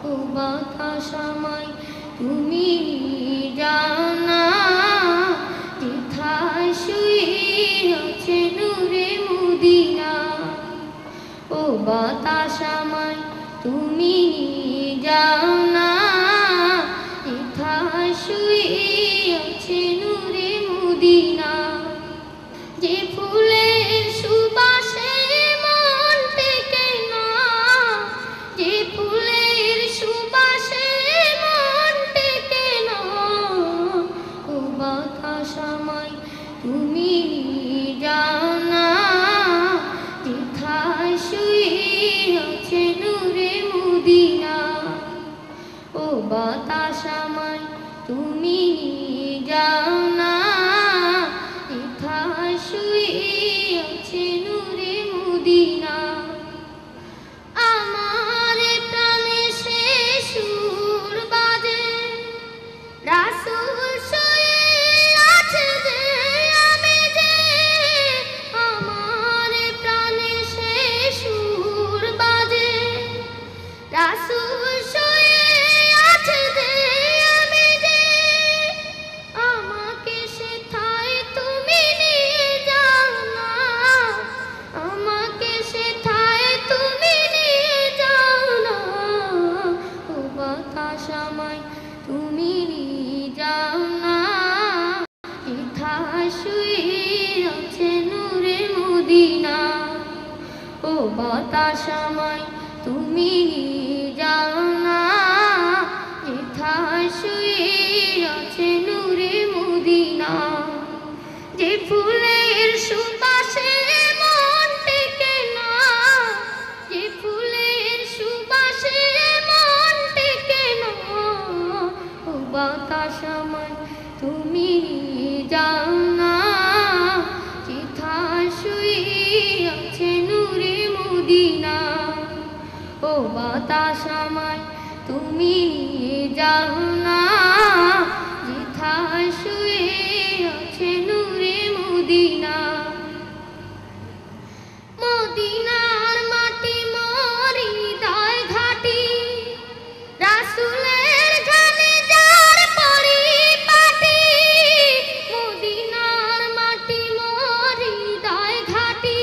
ও বাতাস আমায় তুমি যাও না, যেথায় শুয়ে আছে নূরে মদিনা। ও বাতাস আমায় তুমি যাও না, যেথায় শুয়ে আছে নূরে মদিনা। যে ফুলের সুবাসে মন টেকে না, যে ফুলের সুবাসে মন টেকে না, ও বাতাস আমায় তুমি যাও না, যেথায় শুয়ে আছে নূরে মদিনা। ও বাতাস আমায় তুমি যাও না, যেথায় শুয়ে আছে নূরে মদিনা। আমার প্রাণে সে সুর বাজে, রাসূল শুয়ে আছে যে, আমি যে। আমার প্রাণে সে সুর বাজে, রাসূল শুয়ে আছে যে, আমি যে। আমাকে সেথায় তুমি নিয়ে যাও না, আমাকে সেথায় তুমি নিয়ে যাও না। ও বাতাস আমায় তুমি নিয়ে যাও না, যেথায় শুয়ে আছে নূরে মদিনা। ও বাতাস আমায় তুমি নিয়ে যাও না, যেথায় শুয়ে আছে নূরে মদিনা। যে ফুলের সুবাসে মন টেকে না, যে ফুলের সুবাসে মন টেকে না, ও বাতাস আমায় তুমি যাও না, যেথায় শুয়ে আছে নূরে মদিনা। ও বাতাস আমায় তুমি যাও না, যেথায় শুয়ে আছে নূরে মদিনা। মদিনার মাটি মোর হৃদয় ঘাটি, রাসূলের গানে যার পরিপাটি। মদিনার মাটি মোর হৃদয় ঘাটি,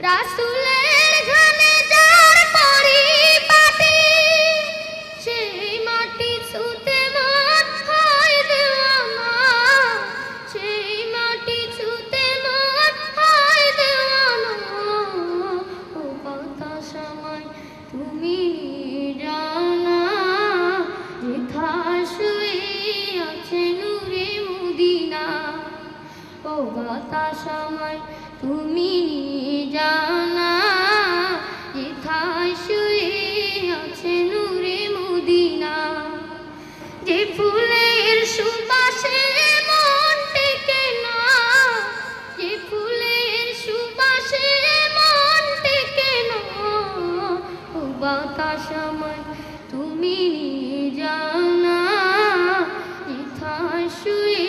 রাসূলের গানে যার পরিপাটি। সেই মাটি ছুঁতে মন হয় দেওয়ানা, সেই মাটি ছুঁতে মন হয় দেওয়ানা। ও বাতাস আমায় তুমি যাও না, যেথায় শুয়ে আছে নূরে মদিনা। ও বাতাস আমায় তুমি যাও না, যেথায় শুয়ে আছে নূরে মদিনা। যে ফুলের সুবাসে মন টেকে না, যে ফুলের সুবাসে মন টেকে না, ও বাতাস আমায় তুমি যাও না, যেথায় শুয়ে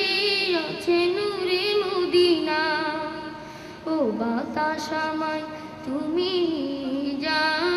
আছে নূরে মদিনা। ও বাতাস আমায় তুমি যাও